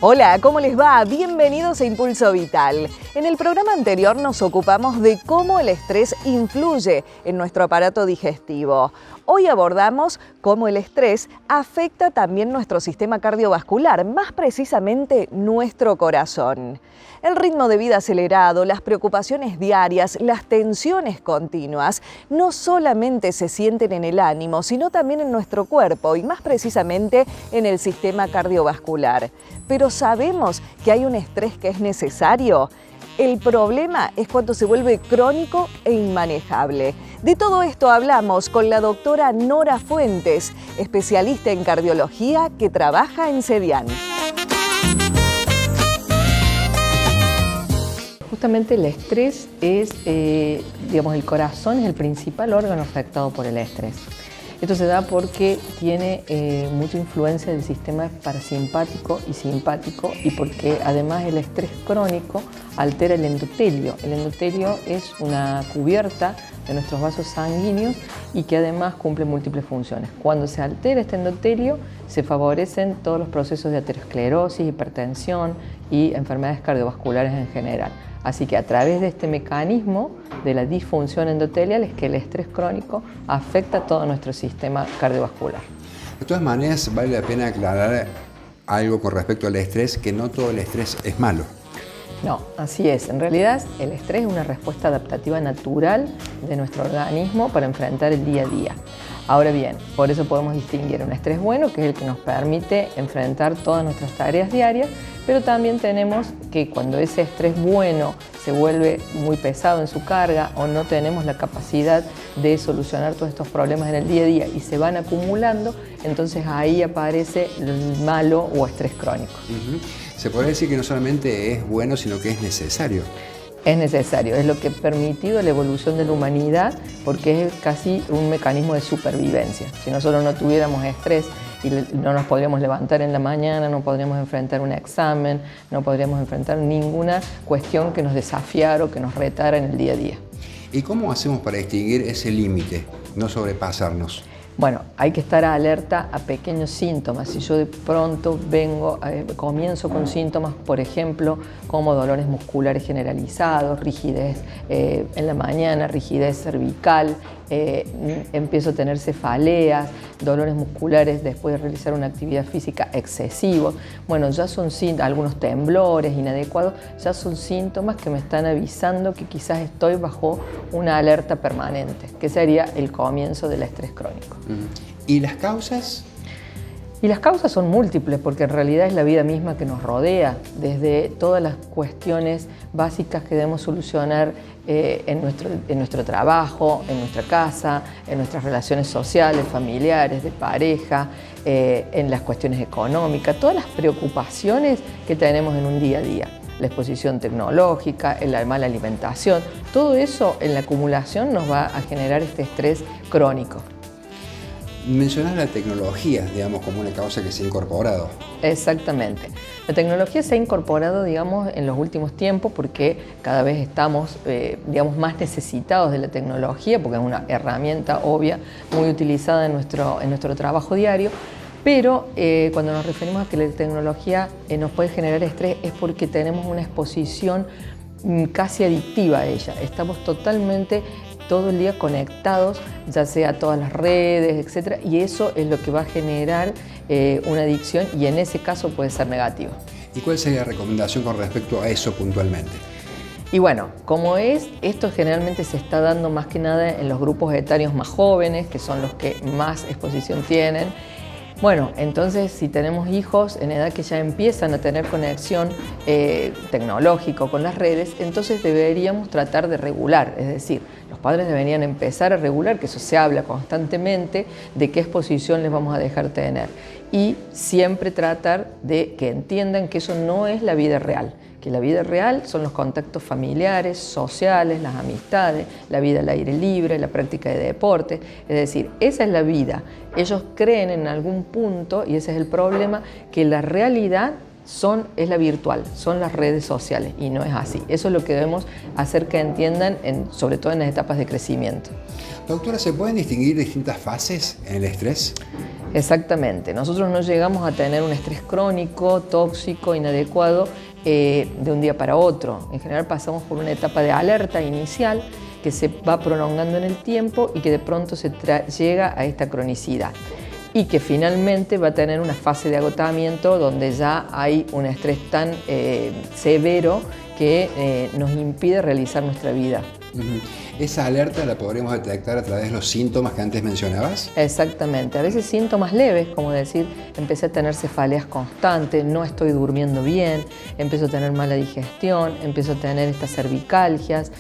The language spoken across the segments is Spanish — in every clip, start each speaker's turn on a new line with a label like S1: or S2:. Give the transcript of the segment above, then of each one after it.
S1: Hola, ¿cómo les va? Bienvenidos a Impulso Vital. En el programa anterior nos ocupamos de cómo el estrés influye en nuestro aparato digestivo. Hoy abordamos cómo el estrés afecta también nuestro sistema cardiovascular, más precisamente nuestro corazón. El ritmo de vida acelerado, las preocupaciones diarias, las tensiones continuas, no solamente se sienten en el ánimo, sino también en nuestro cuerpo y más precisamente en el sistema cardiovascular. Pero ¿sabemos que hay un estrés que es necesario? El problema es cuando se vuelve crónico e inmanejable. De todo esto hablamos con la doctora Nora Fuentes, especialista en cardiología que trabaja en CEDIAN.
S2: Justamente el estrés es, el corazón es el principal órgano afectado por el estrés. Esto se da porque tiene mucha influencia del sistema parasimpático y simpático y porque además el estrés crónico altera el endotelio. El endotelio es una cubierta de nuestros vasos sanguíneos y que además cumple múltiples funciones. Cuando se altera este endotelio se favorecen todos los procesos de aterosclerosis, hipertensión y enfermedades cardiovasculares en general. Así que a través de este mecanismo de la disfunción endotelial es que el estrés crónico afecta a todo nuestro sistema cardiovascular.
S3: De todas maneras, vale la pena aclarar algo con respecto al estrés, que no todo el estrés es malo.
S2: No, así es. En realidad, el estrés es una respuesta adaptativa natural de nuestro organismo para enfrentar el día a día. Ahora bien, por eso podemos distinguir un estrés bueno, que es el que nos permite enfrentar todas nuestras tareas diarias, pero también tenemos que cuando ese estrés bueno se vuelve muy pesado en su carga o no tenemos la capacidad de solucionar todos estos problemas en el día a día y se van acumulando, entonces ahí aparece el malo o estrés crónico.
S3: Se podría decir que no solamente es bueno, sino que es necesario.
S2: Es necesario, es lo que ha permitido la evolución de la humanidad porque es casi un mecanismo de supervivencia. Si nosotros no tuviéramos estrés y no nos podríamos levantar en la mañana, no podríamos enfrentar un examen, no podríamos enfrentar ninguna cuestión que nos desafiara o que nos retara en el día a día.
S3: ¿Y cómo hacemos para distinguir ese límite, no sobrepasarnos?
S2: Bueno, hay que estar alerta a pequeños síntomas. Si yo de pronto comienzo con síntomas, por ejemplo, como dolores musculares generalizados, rigidez en la mañana, rigidez cervical, empiezo a tener cefaleas, dolores musculares después de realizar una actividad física excesivos, bueno, ya son algunos temblores inadecuados, ya son síntomas que me están avisando que quizás estoy bajo una alerta permanente, que sería el comienzo del estrés crónico.
S3: ¿Y las causas?
S2: Y las causas son múltiples porque en realidad es la vida misma que nos rodea, desde todas las cuestiones básicas que debemos solucionar en nuestro trabajo, en nuestra casa, en nuestras relaciones sociales, familiares, de pareja, en las cuestiones económicas, todas las preocupaciones que tenemos en un día a día. La exposición tecnológica, la mala alimentación, todo eso en la acumulación nos va a generar este estrés crónico.
S3: Mencionas la tecnología, digamos, como una causa que se ha incorporado.
S2: Exactamente. La tecnología se ha incorporado, digamos, en los últimos tiempos porque cada vez estamos, más necesitados de la tecnología porque es una herramienta obvia, muy utilizada en nuestro trabajo diario. Pero cuando nos referimos a que la tecnología nos puede generar estrés es porque tenemos una exposición casi adictiva a ella. Estamos totalmente todo el día conectados, ya sea a todas las redes, etcétera, y eso es lo que va a generar una adicción y en ese caso puede ser negativo.
S3: ¿Y cuál sería la recomendación con respecto a eso puntualmente?
S2: Y bueno, como esto generalmente se está dando más que nada en los grupos etarios más jóvenes, que son los que más exposición tienen. Bueno, entonces si tenemos hijos en edad que ya empiezan a tener conexión tecnológica con las redes, entonces deberíamos tratar de regular, es decir, los padres deberían empezar a regular, que eso se habla constantemente, de qué exposición les vamos a dejar tener y siempre tratar de que entiendan que eso no es la vida real, que la vida real son los contactos familiares, sociales, las amistades, la vida al aire libre, la práctica de deporte, es decir, esa es la vida. Ellos creen en algún punto, y ese es el problema, que la realidad es la virtual, son las redes sociales, y no es así. Eso es lo que debemos hacer que entiendan, sobre todo en las etapas de crecimiento.
S3: Doctora, ¿se pueden distinguir distintas fases en el estrés?
S2: Exactamente. Nosotros no llegamos a tener un estrés crónico, tóxico, inadecuado de un día para otro. En general pasamos por una etapa de alerta inicial que se va prolongando en el tiempo y que de pronto se llega a esta cronicidad. Y que finalmente va a tener una fase de agotamiento donde ya hay un estrés tan severo que nos impide realizar nuestra vida.
S3: ¿Esa alerta la podremos detectar a través de los síntomas que antes mencionabas?
S2: Exactamente. A veces síntomas leves, como decir, empecé a tener cefaleas constantes, no estoy durmiendo bien, empiezo a tener mala digestión, empiezo a tener estas cervicalgias,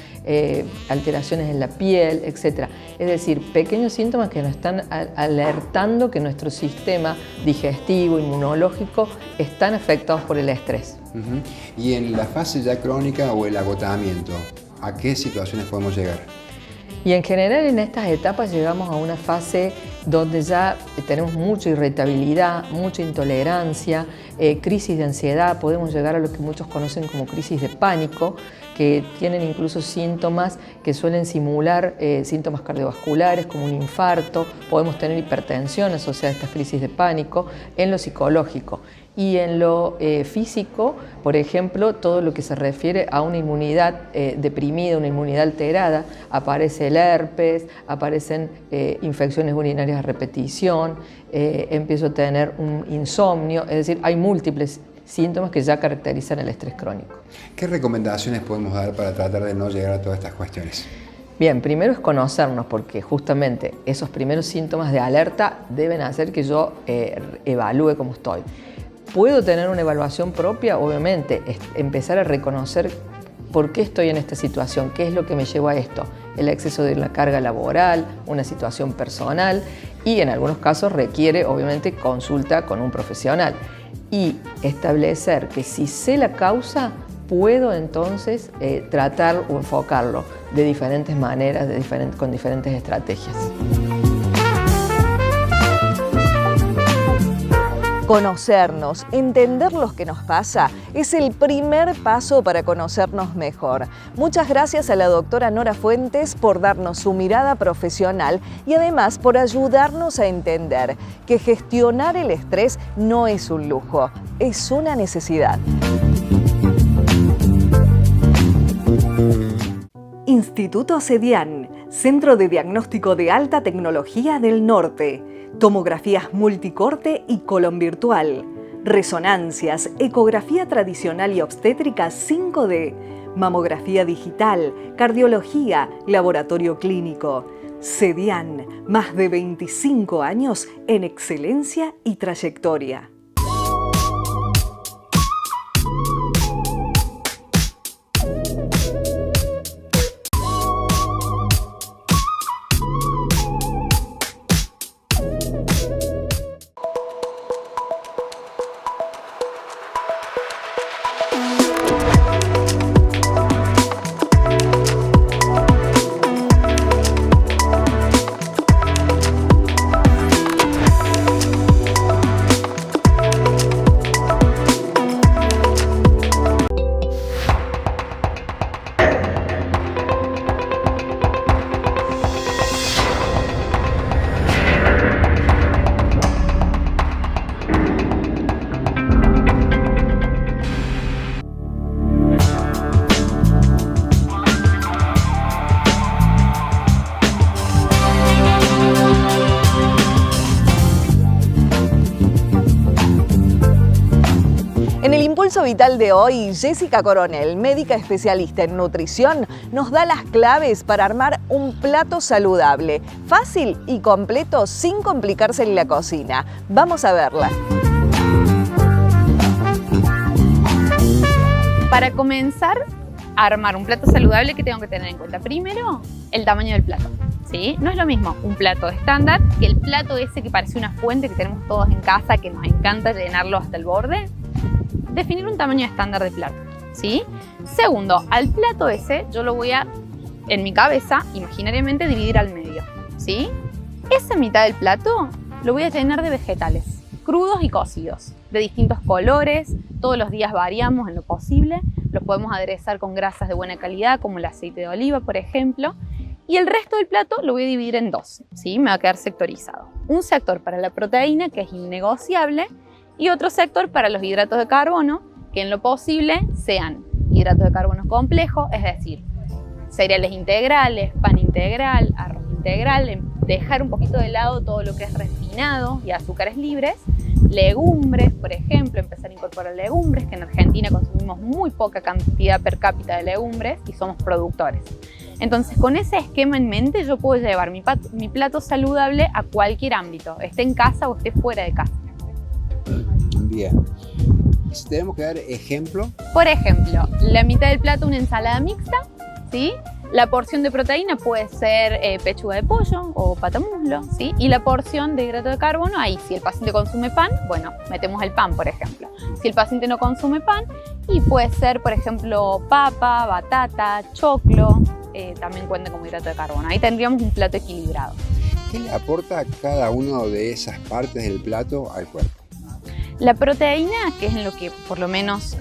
S2: alteraciones en la piel, etc. Es decir, pequeños síntomas que nos están alertando que nuestro sistema digestivo, inmunológico, están afectados por el estrés.
S3: Y en la fase ya crónica o el agotamiento, ¿a qué situaciones podemos llegar?
S2: Y en general en estas etapas llegamos a una fase donde ya tenemos mucha irritabilidad, mucha intolerancia, crisis de ansiedad, podemos llegar a lo que muchos conocen como crisis de pánico, que tienen incluso síntomas que suelen simular síntomas cardiovasculares como un infarto, podemos tener hipertensión asociada a estas crisis de pánico en lo psicológico. Y en lo físico, por ejemplo, todo lo que se refiere a una inmunidad deprimida, una inmunidad alterada, aparece el herpes, aparecen infecciones urinarias a repetición, empiezo a tener un insomnio, es decir, hay múltiples síntomas que ya caracterizan el estrés crónico.
S3: ¿Qué recomendaciones podemos dar para tratar de no llegar a todas estas cuestiones?
S2: Bien, primero es conocernos, porque justamente esos primeros síntomas de alerta deben hacer que yo evalúe cómo estoy. ¿Puedo tener una evaluación propia? Obviamente, empezar a reconocer por qué estoy en esta situación, qué es lo que me llevó a esto, el exceso de la carga laboral, una situación personal y en algunos casos requiere obviamente consulta con un profesional y establecer que si sé la causa, puedo entonces tratar o enfocarlo de diferentes maneras, con diferentes estrategias.
S1: Conocernos, entender lo que nos pasa, es el primer paso para conocernos mejor. Muchas gracias a la doctora Nora Fuentes por darnos su mirada profesional y además por ayudarnos a entender que gestionar el estrés no es un lujo, es una necesidad. Instituto CEDIAN, Centro de Diagnóstico de Alta Tecnología del Norte. Tomografías multicorte y colon virtual, resonancias, ecografía tradicional y obstétrica 5D, mamografía digital, cardiología, laboratorio clínico. CEDIAN, más de 25 años en excelencia y trayectoria. Impulso Vital de hoy, Jessica Coronel, médica especialista en nutrición, nos da las claves para armar un plato saludable, fácil y completo sin complicarse en la cocina. Vamos a verla.
S4: Para comenzar a armar un plato saludable, ¿qué tengo que tener en cuenta? Primero, el tamaño del plato. ¿Sí? No es lo mismo un plato estándar que el plato ese que parece una fuente que tenemos todos en casa, que nos encanta llenarlo hasta el borde. Definir un tamaño estándar de plato, ¿sí? Segundo, al plato ese yo lo voy a, en mi cabeza, imaginariamente dividir al medio, ¿sí? Esa mitad del plato lo voy a llenar de vegetales, crudos y cocidos, de distintos colores, todos los días variamos en lo posible, los podemos aderezar con grasas de buena calidad, como el aceite de oliva, por ejemplo, y el resto del plato lo voy a dividir en dos, ¿sí? Me va a quedar sectorizado. un sector para la proteína, que es innegociable, y otro sector para los hidratos de carbono, que en lo posible sean hidratos de carbono complejos, es decir, cereales integrales, pan integral, arroz integral, dejar un poquito de lado todo lo que es refinado y azúcares libres, legumbres, por ejemplo, empezar a incorporar legumbres, que en Argentina consumimos muy poca cantidad per cápita de legumbres y somos productores. Entonces, con ese esquema en mente, yo puedo llevar mi plato saludable a cualquier ámbito, esté en casa o esté fuera de casa.
S3: Bien. Si tenemos que dar ejemplo.
S4: Por ejemplo, la mitad del plato una ensalada mixta, ¿sí? La porción de proteína puede ser pechuga de pollo o patamuslo, ¿sí? Y la porción de hidrato de carbono, ahí si el paciente consume pan, bueno, metemos el pan, por ejemplo. Si el paciente no consume pan, y puede ser, por ejemplo, papa, batata, choclo, también cuenta como hidrato de carbono. Ahí tendríamos un plato equilibrado.
S3: ¿Qué le aporta cada una de esas partes del plato al cuerpo?
S4: La proteína, que es en lo que por lo menos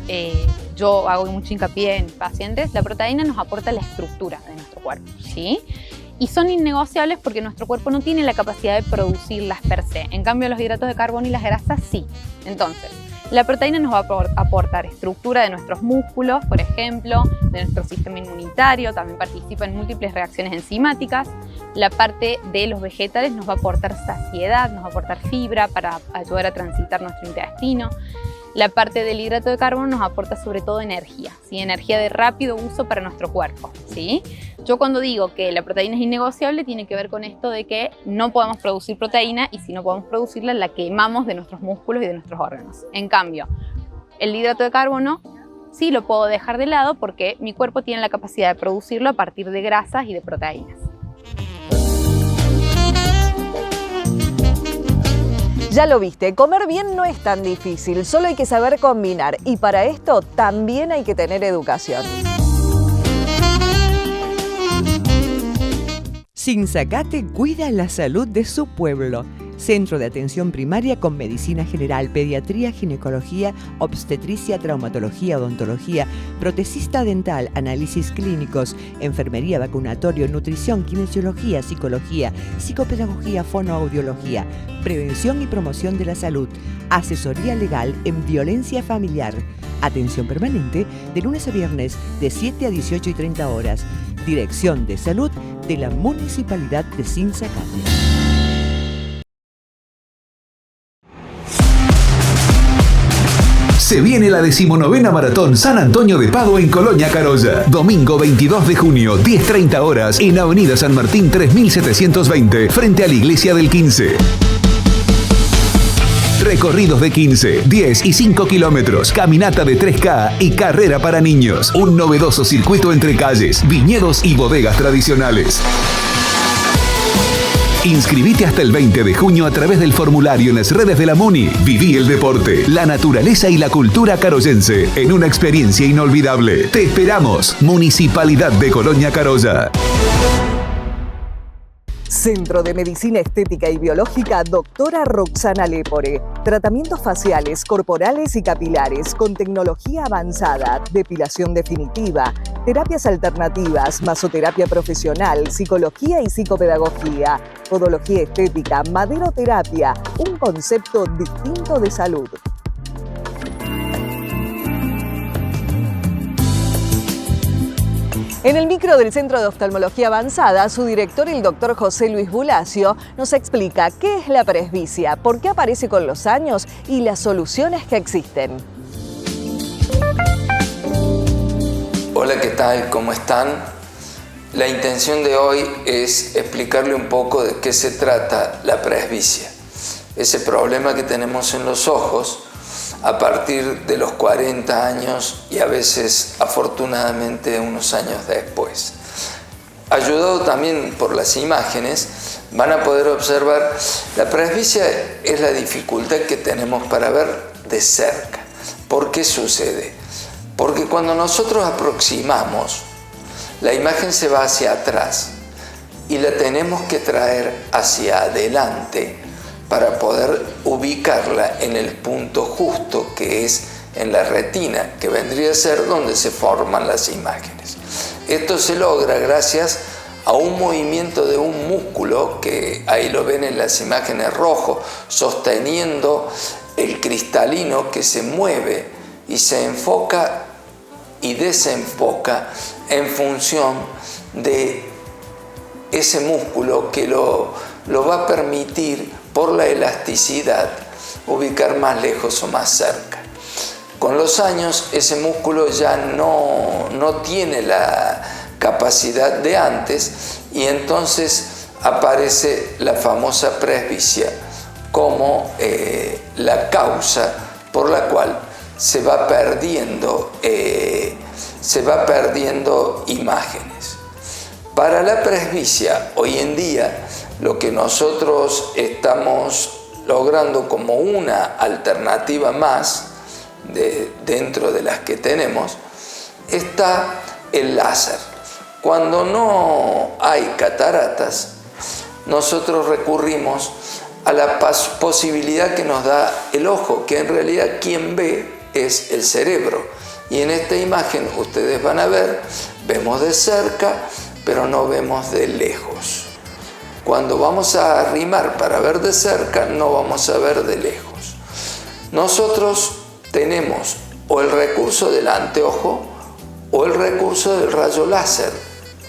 S4: yo hago mucho hincapié en pacientes, la proteína nos aporta la estructura de nuestro cuerpo, ¿sí? Y son innegociables porque nuestro cuerpo no tiene la capacidad de producirlas per se. En cambio, los hidratos de carbono y las grasas sí. Entonces, la proteína nos va a aportar estructura de nuestros músculos, por ejemplo, de nuestro sistema inmunitario, también participa en múltiples reacciones enzimáticas. La parte de los vegetales nos va a aportar saciedad, nos va a aportar fibra para ayudar a transitar nuestro intestino. La parte del hidrato de carbono nos aporta sobre todo energía, ¿sí? Energía de rápido uso para nuestro cuerpo, ¿sí? Yo cuando digo que la proteína es innegociable, tiene que ver con esto de que no podemos producir proteína y si no podemos producirla, la quemamos de nuestros músculos y de nuestros órganos. En cambio, el hidrato de carbono sí lo puedo dejar de lado porque mi cuerpo tiene la capacidad de producirlo a partir de grasas y de proteínas.
S1: Ya lo viste, comer bien no es tan difícil, solo hay que saber combinar y para esto también hay que tener educación.
S5: Sinzacate cuida la salud de su pueblo. Centro de atención primaria con medicina general, pediatría, ginecología, obstetricia, traumatología, odontología, protesista dental, análisis clínicos, enfermería, vacunatorio, nutrición, kinesiología, psicología, psicopedagogía, fonoaudiología, prevención y promoción de la salud, asesoría legal en violencia familiar, atención permanente de lunes a viernes de 7 a 18:30 horas. Dirección de Salud de la Municipalidad de Sinzacate.
S6: Se viene la 19ª Maratón San Antonio de Padua en Colonia Carolla. Domingo 22 de junio, 10:30 horas, en Avenida San Martín 3720, frente a la Iglesia del 15. Recorridos de 15, 10 y 5 kilómetros, caminata de 3K y carrera para niños. Un novedoso circuito entre calles, viñedos y bodegas tradicionales. Inscribite hasta el 20 de junio a través del formulario en las redes de la Muni. Viví el deporte, la naturaleza y la cultura carollense en una experiencia inolvidable. Te esperamos. Municipalidad de Colonia Carolla.
S1: Centro de Medicina Estética y Biológica Doctora Roxana Lepore. Tratamientos faciales, corporales y capilares con tecnología avanzada, depilación definitiva, terapias alternativas, masoterapia profesional, psicología y psicopedagogía, podología estética, maderoterapia, un concepto distinto de salud. En el micro del Centro de Oftalmología Avanzada, su director, el doctor José Luis Bulacio, nos explica qué es la presbicia, por qué aparece con los años y las soluciones que existen.
S7: Hola, ¿qué tal? ¿Cómo están? La intención de hoy es explicarle un poco de qué se trata la presbicia, ese problema que tenemos en los ojos a partir de los 40 años y a veces, afortunadamente, unos años después. Ayudado también por las imágenes, van a poder observar, la presbicia es la dificultad que tenemos para ver de cerca. ¿Por qué sucede? Porque cuando nosotros aproximamos, la imagen se va hacia atrás y la tenemos que traer hacia adelante para poder ubicarla en el punto justo que es en la retina, que vendría a ser donde se forman las imágenes. Esto se logra gracias a un movimiento de un músculo, que ahí lo ven en las imágenes rojo, sosteniendo el cristalino que se mueve y se enfoca y desenfoca en función de ese músculo que lo va a permitir, por la elasticidad, ubicar más lejos o más cerca. Con los años ese músculo ya no tiene la capacidad de antes y entonces aparece la famosa presbicia como la causa por la cual se va perdiendo imágenes. Para la presbicia, hoy en día, lo que nosotros estamos logrando como una alternativa más dentro de las que tenemos, está el láser. Cuando no hay cataratas, nosotros recurrimos a la posibilidad que nos da el ojo, que en realidad quien ve es el cerebro. Y en esta imagen ustedes van a ver, vemos de cerca, pero no vemos de lejos. Cuando vamos a arrimar para ver de cerca, no vamos a ver de lejos. Nosotros tenemos o el recurso del anteojo o el recurso del rayo láser.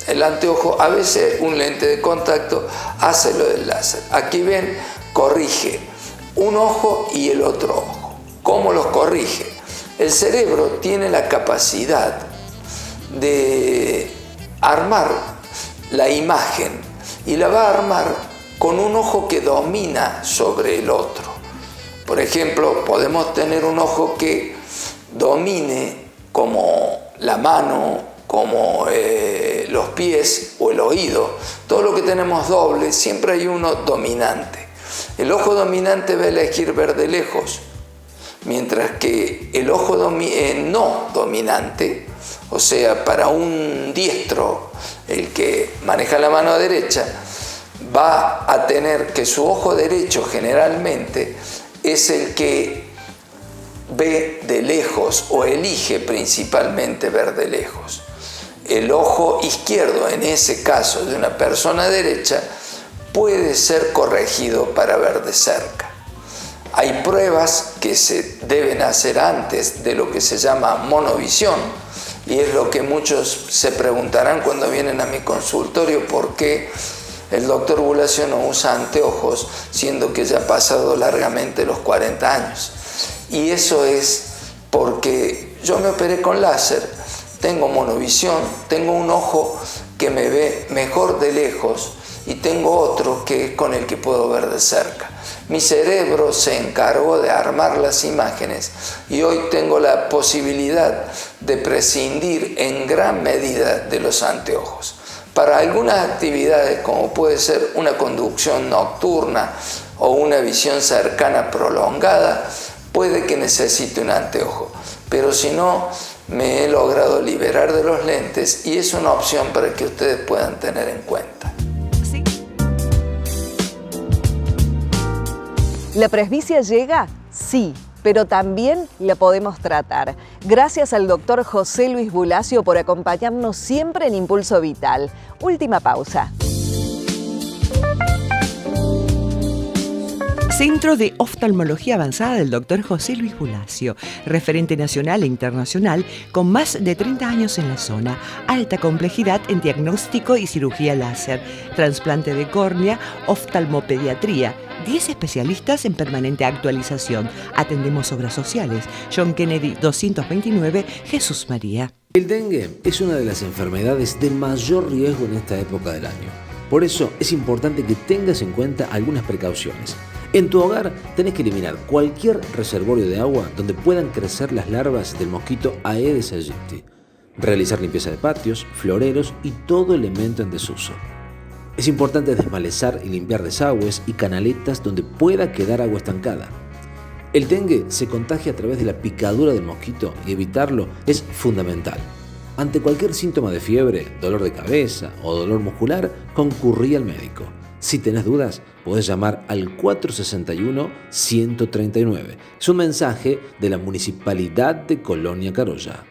S7: El anteojo, a veces un lente de contacto hace lo del láser. Aquí ven, corrige un ojo y el otro ojo. ¿Cómo los corrige? El cerebro tiene la capacidad de armar la imagen y la va a armar con un ojo que domina sobre el otro. Por ejemplo, podemos tener un ojo que domine como la mano, como los pies o el oído. Todo lo que tenemos doble, siempre hay uno dominante. El ojo dominante va a elegir ver de lejos, mientras que el ojo no dominante, o sea, para un diestro, el que maneja la mano derecha, va a tener que su ojo derecho generalmente es el que ve de lejos o elige principalmente ver de lejos. El ojo izquierdo, en ese caso de una persona derecha, puede ser corregido para ver de cerca. Hay pruebas que se deben hacer antes de lo que se llama monovisión, y es lo que muchos se preguntarán cuando vienen a mi consultorio: ¿por qué el doctor Bulacio no usa anteojos siendo que ya ha pasado largamente los 40 años? Y eso es porque yo me operé con láser, tengo monovisión, tengo un ojo que me ve mejor de lejos y tengo otro que es con el que puedo ver de cerca. Mi cerebro se encargó de armar las imágenes y hoy tengo la posibilidad de prescindir en gran medida de los anteojos. Para algunas actividades, como puede ser una conducción nocturna o una visión cercana prolongada, puede que necesite un anteojo, pero si no, me he logrado liberar de los lentes y es una opción para que ustedes puedan tener en cuenta.
S1: ¿La presbicia llega? Sí, pero también la podemos tratar. Gracias al doctor José Luis Bulacio por acompañarnos siempre en Impulso Vital. Última pausa.
S5: Centro de Oftalmología Avanzada del Dr. José Luis Bulacio, referente nacional e internacional con más de 30 años en la zona, alta complejidad en diagnóstico y cirugía láser, trasplante de córnea, oftalmopediatría, 10 especialistas en permanente actualización. Atendemos obras sociales. John Kennedy 229, Jesús María.
S8: El dengue es una de las enfermedades de mayor riesgo en esta época del año. Por eso es importante que tengas en cuenta algunas precauciones. En tu hogar tenés que eliminar cualquier reservorio de agua donde puedan crecer las larvas del mosquito Aedes aegypti. Realizar limpieza de patios, floreros y todo elemento en desuso. Es importante desmalezar y limpiar desagües y canaletas donde pueda quedar agua estancada. El dengue se contagia a través de la picadura del mosquito y evitarlo es fundamental. Ante cualquier síntoma de fiebre, dolor de cabeza o dolor muscular, concurrí al médico. Si tenés dudas, podés llamar al 461-139. Es un mensaje de la Municipalidad de Colonia Carolla.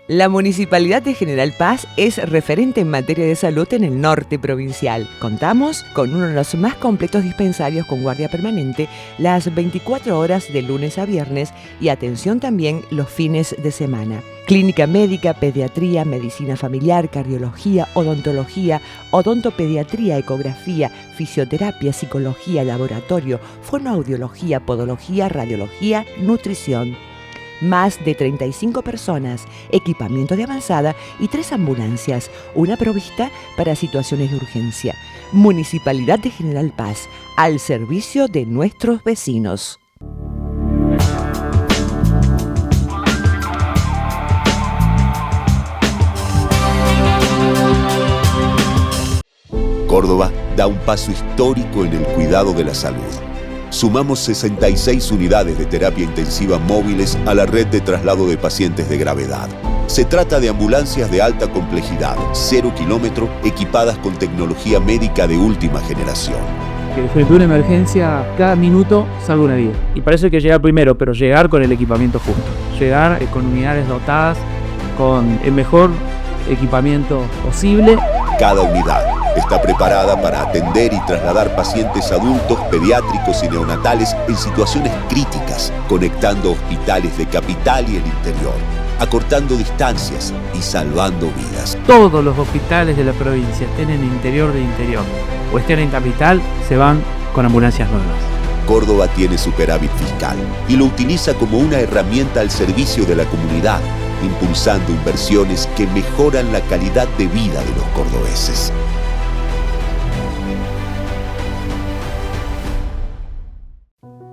S5: La Municipalidad de General Paz es referente en materia de salud en el norte provincial. Contamos con uno de los más completos dispensarios con guardia permanente las 24 horas de lunes a viernes y atención también los fines de semana. Clínica médica, pediatría, medicina familiar, cardiología, odontología, odontopediatría, ecografía, fisioterapia, psicología, laboratorio, fonoaudiología, podología, radiología, nutrición. Más de 35 personas, equipamiento de avanzada y 3 ambulancias, una provista para situaciones de urgencia. Municipalidad de General Paz, al servicio de nuestros vecinos.
S9: Córdoba da un paso histórico en el cuidado de la salud. Sumamos 66 unidades de terapia intensiva móviles a la red de traslado de pacientes de gravedad. Se trata de ambulancias de alta complejidad, 0 kilómetro, equipadas con tecnología médica de última generación.
S10: Que frente a una emergencia, cada minuto salva una vida. Y para eso hay que llegar primero, pero llegar con el equipamiento justo. Llegar con unidades dotadas, con el mejor equipamiento posible.
S9: Cada unidad está preparada para atender y trasladar pacientes adultos, pediátricos y neonatales en situaciones críticas, conectando hospitales de capital y el interior, acortando distancias y salvando vidas.
S10: Todos los hospitales de la provincia, estén en interior de interior o estén en capital, se van con ambulancias nuevas.
S9: Córdoba tiene superávit fiscal y lo utiliza como una herramienta al servicio de la comunidad, impulsando inversiones que mejoran la calidad de vida de los cordobeses.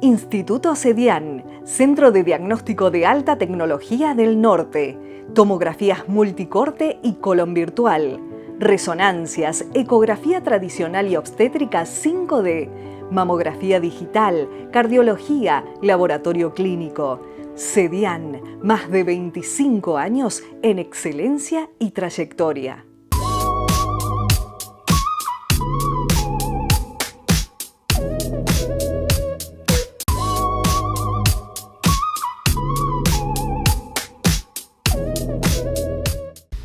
S1: Instituto CEDIAN, Centro de Diagnóstico de Alta Tecnología del Norte. Tomografías multicorte y colon virtual. Resonancias, ecografía tradicional y obstétrica 5D. Mamografía digital, cardiología, laboratorio clínico. CEDIAN, más de 25 años en excelencia y trayectoria.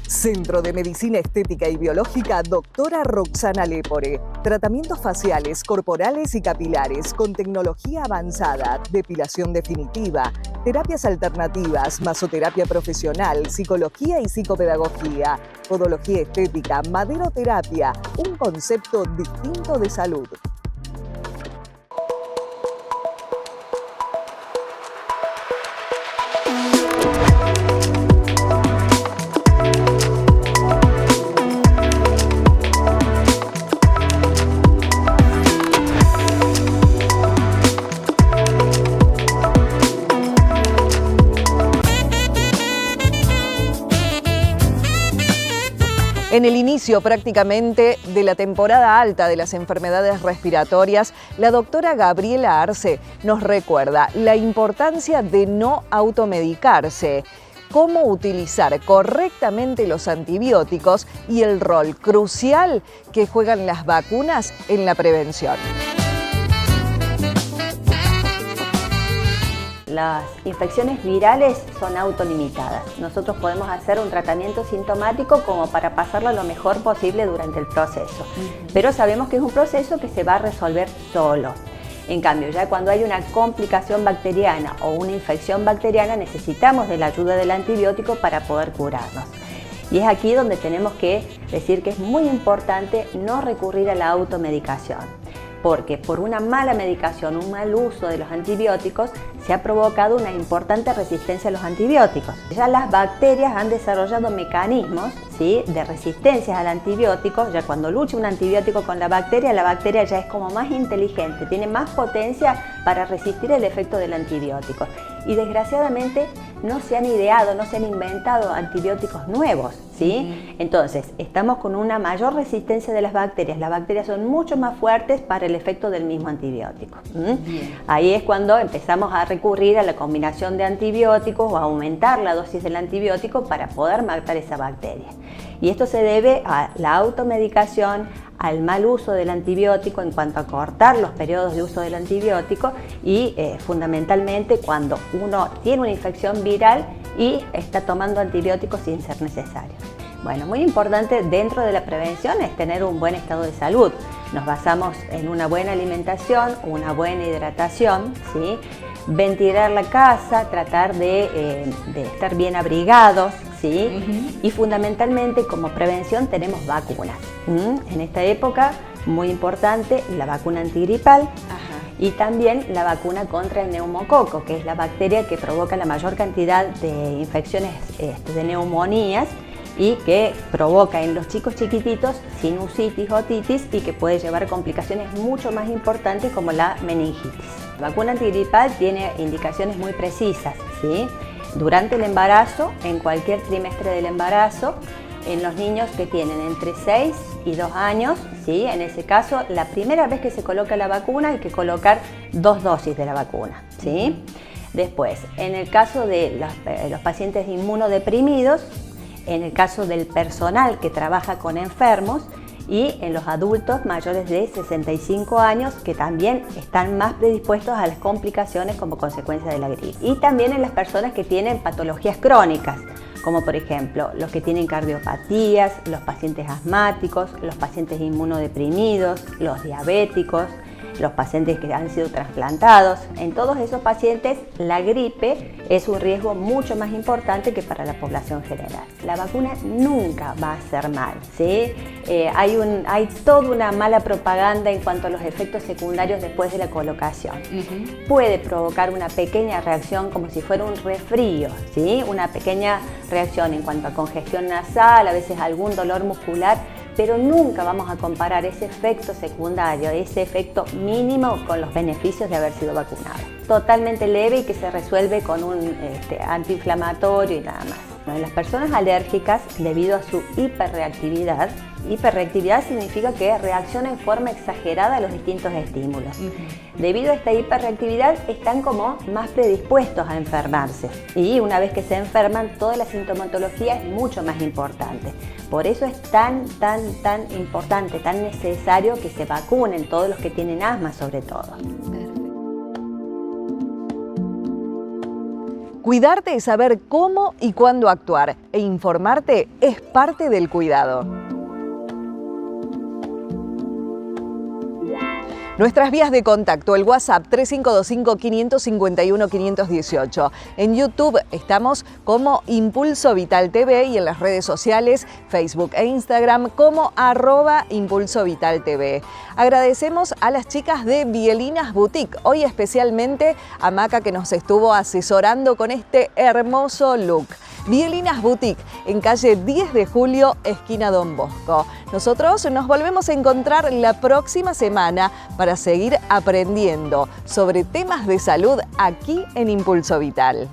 S1: Centro de Medicina Estética y Biológica Doctora Roxana Lepore. Tratamientos faciales, corporales y capilares con tecnología avanzada, depilación definitiva, terapias alternativas, masoterapia profesional, psicología y psicopedagogía, podología estética, maderoterapia, un concepto distinto de salud. En el inicio prácticamente de la temporada alta de las enfermedades respiratorias, la doctora Gabriela Arce nos recuerda la importancia de no automedicarse, cómo utilizar correctamente los antibióticos y el rol crucial que juegan las vacunas en la prevención.
S11: Las infecciones virales son autolimitadas. Nosotros podemos hacer un tratamiento sintomático como para pasarlo lo mejor posible durante el proceso. Pero sabemos que es un proceso que se va a resolver solo. En cambio, ya cuando hay una complicación bacteriana o una infección bacteriana, necesitamos de la ayuda del antibiótico para poder curarnos. Y es aquí donde tenemos que decir que es muy importante no recurrir a la automedicación. Porque por una mala medicación, un mal uso de los antibióticos, se ha provocado una importante resistencia a los antibióticos. Ya las bacterias han desarrollado mecanismos, ¿sí?, de resistencia al antibiótico. Ya cuando lucha un antibiótico con la bacteria ya es como más inteligente, tiene más potencia para resistir el efecto del antibiótico. Y desgraciadamente no se han ideado, no se han inventado antibióticos nuevos, ¿sí? Entonces, estamos con una mayor resistencia de las bacterias. Las bacterias son mucho más fuertes para el efecto del mismo antibiótico. Ahí es cuando empezamos a recurrir a la combinación de antibióticos o a aumentar la dosis del antibiótico para poder matar esa bacteria. Y esto se debe a la automedicación, al mal uso del antibiótico en cuanto a cortar los periodos de uso del antibiótico y fundamentalmente cuando uno tiene una infección viral y está tomando antibióticos sin ser necesario. Bueno, muy importante dentro de la prevención es tener un buen estado de salud. Nos basamos en una buena alimentación, una buena hidratación, ¿sí? Ventilar la casa, tratar de estar bien abrigados, ¿sí? Y fundamentalmente como prevención tenemos vacunas. En esta época, muy importante, la vacuna antigripal. Y también la vacuna contra el neumococo, que es la bacteria que provoca la mayor cantidad de infecciones de neumonías y que provoca en los chicos chiquititos sinusitis, otitis y que puede llevar a complicaciones mucho más importantes como la meningitis. La vacuna antigripal tiene indicaciones muy precisas, ¿sí? Durante el embarazo, en cualquier trimestre del embarazo, en los niños que tienen entre 6 y 2 años, ¿sí? En ese caso, la primera vez que se coloca la vacuna hay que colocar 2 dosis de la vacuna, ¿sí? Después, en el caso de los pacientes inmunodeprimidos, en el caso del personal que trabaja con enfermos y en los adultos mayores de 65 años que también están más predispuestos a las complicaciones como consecuencia de la gripe. Y también en las personas que tienen patologías crónicas, como por ejemplo los que tienen cardiopatías, los pacientes asmáticos, los pacientes inmunodeprimidos, los diabéticos, los pacientes que han sido trasplantados. En todos esos pacientes la gripe es un riesgo mucho más importante que para la población general. La vacuna nunca va a hacer mal, ¿sí? Hay toda una mala propaganda en cuanto a los efectos secundarios después de la colocación. Puede provocar una pequeña reacción como si fuera un resfrío, ¿sí? Una pequeña reacción en cuanto a congestión nasal, a veces algún dolor muscular, pero nunca vamos a comparar ese efecto secundario, ese efecto mínimo con los beneficios de haber sido vacunado. Totalmente leve y que se resuelve con un antiinflamatorio y nada más. En las personas alérgicas, debido a su hiperreactividad significa que reaccionan en forma exagerada a los distintos estímulos. Debido a esta hiperreactividad están como más predispuestos a enfermarse y una vez que se enferman toda la sintomatología es mucho más importante. Por eso es tan importante, tan necesario que se vacunen todos los que tienen asma sobre todo.
S1: Cuidarte y saber cómo y cuándo actuar e informarte es parte del cuidado. Nuestras vías de contacto, el WhatsApp 3525-551-518. En YouTube estamos como Impulso Vital TV y en las redes sociales, Facebook e Instagram como @Impulso Vital TV. Agradecemos a las chicas de Bielinas Boutique, hoy especialmente a Maca que nos estuvo asesorando con este hermoso look. Bielinas Boutique, en calle 10 de julio, esquina Don Bosco. Nosotros nos volvemos a encontrar la próxima semana para seguir aprendiendo sobre temas de salud aquí en Impulso Vital.